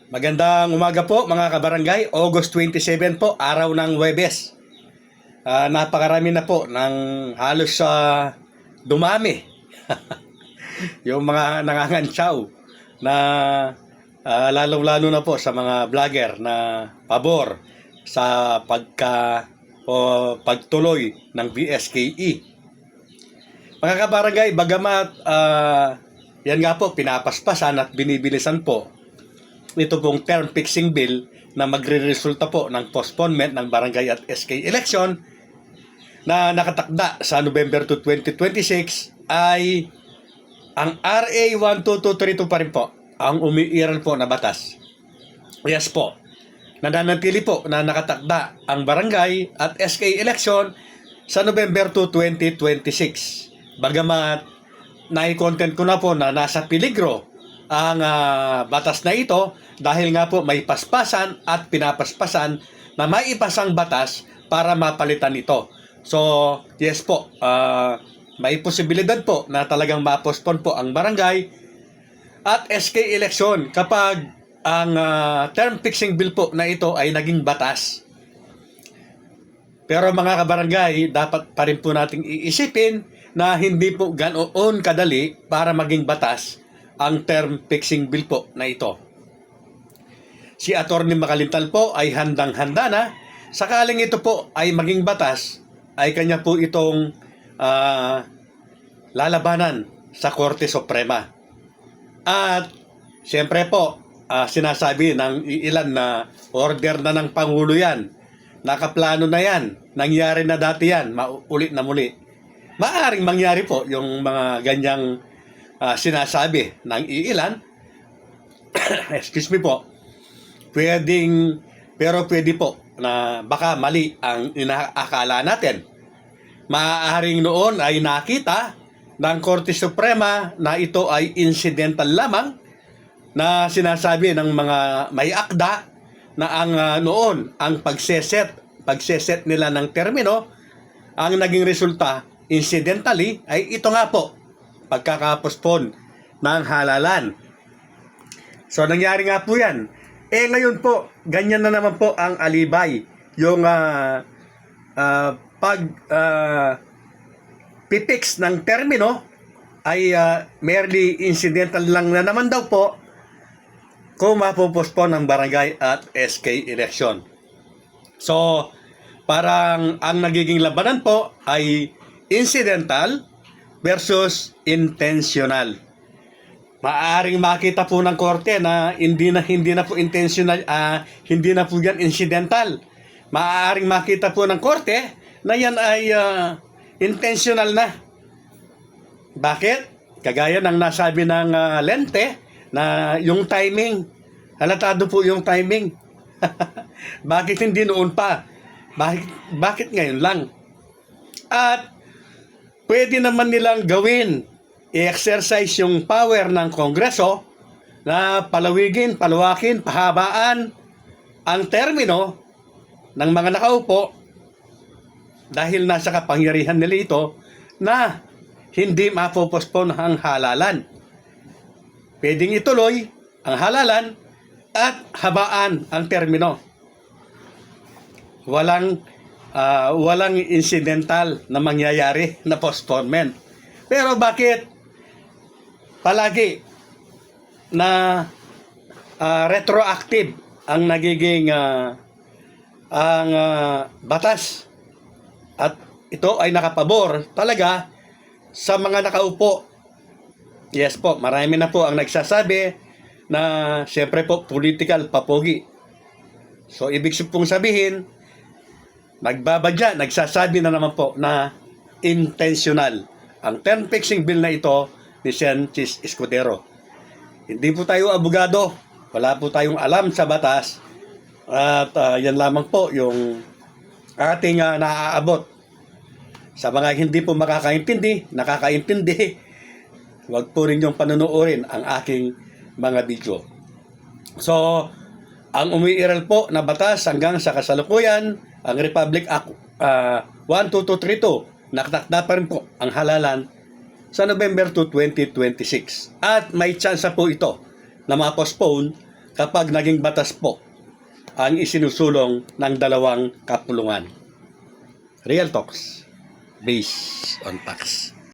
Magandang umaga po mga kabarangay. August 27 po, araw ng Huwebes. Napakarami na po ng halos dumami. Yung mga nangangantsaw na lalong-lalo na po sa mga vlogger na pabor sa pagtuloy ng BSKE. Mga kabarangay, bagamat yan nga po pinapaspasan at binibilisan po ito pong term fixing bill na magre-resulta po ng postponement ng barangay at SK election na nakatakda sa November 2, 2026 ay ang RA 12232 pa rin po ang umiiral po na batas. Yes po. Nananatili po na nakatakda ang barangay at SK election sa November 2, 2026. Bagamat nai-content ko na po na nasa peligro ang batas na ito dahil nga po may paspasan at pinapaspasan na may ipasang batas para mapalitan ito. So, yes po, may posibilidad po na talagang ma-postpone po ang barangay at SK election kapag ang term fixing bill po na ito ay naging batas. Pero mga kabarangay, dapat pa rin po nating iisipin na hindi po ganoon kadali para maging batas ang term fixing bill po na ito. Si Atty. Makalintal po ay handang-handa na sakaling ito po ay maging batas ay kanya po itong lalabanan sa Korte Suprema. At siyempre po sinasabi ng ilan na order na ng Pangulo yan, nakaplano na yan, nangyari na dati yan, ulit na muli. Maaring mangyari po yung mga ganyang sinasabi ng iilan. Excuse me po. Pwede po na baka mali ang inaakala natin. Maaaring noon ay nakita ng Korte Suprema na ito ay incidental lamang na sinasabi ng mga may akda na ang noon ang pagseset nila ng termino, ang naging resulta incidentally ay ito nga po, pagkakapospon ng halalan. So nangyari nga po yan. Ngayon po, ganyan na naman po ang alibay. Yung pipix ng termino ay merely incidental lang na naman daw po kung mapopospon ng barangay at SK election. So, parang ang nagiging labanan po ay incidental versus intentional. Maaaring makita po ng korte na hindi na po intentional, hindi na po yan incidental. Maaaring makita po ng korte na yan ay intentional na. Bakit? Kagaya ng nasabi ng Lente na yung timing, halatado po yung timing. Bakit hindi noon pa? Bakit ngayon lang? At pwede naman nilang gawin, i-exercise yung power ng Kongreso na palawakin, pahabaan ang termino ng mga nakaupo dahil nasa kapangyarihan nila ito na hindi mapopospon ang halalan. Pwedeng ituloy ang halalan at habaan ang termino. Walang incidental na mangyayari na postponement. Pero bakit palagi na retroactive ang nagiging batas at ito ay nakapabor talaga sa mga nakaupo? Yes po, marami na po ang nagsasabi na siyempre po political papogi. So ibig pong sabihin, nagsasabi na naman po na intentional ang term fixing bill na ito ni Sen. Chis Escudero. Hindi po tayo abogado, wala po tayong alam sa batas at yan lamang po yung ating naaabot. Sa mga hindi po nakakaintindi, huwag po rin yung panunuorin ang aking mga video. So, ang umiiral po na batas hanggang sa kasalukuyan, ang Republic Act 12232, nakatakda pa rin po ang halalan sa November 2, 2026. At may chance po ito na ma-postpone kapag naging batas po ang isinusulong ng dalawang kapulungan. Real talks based on facts.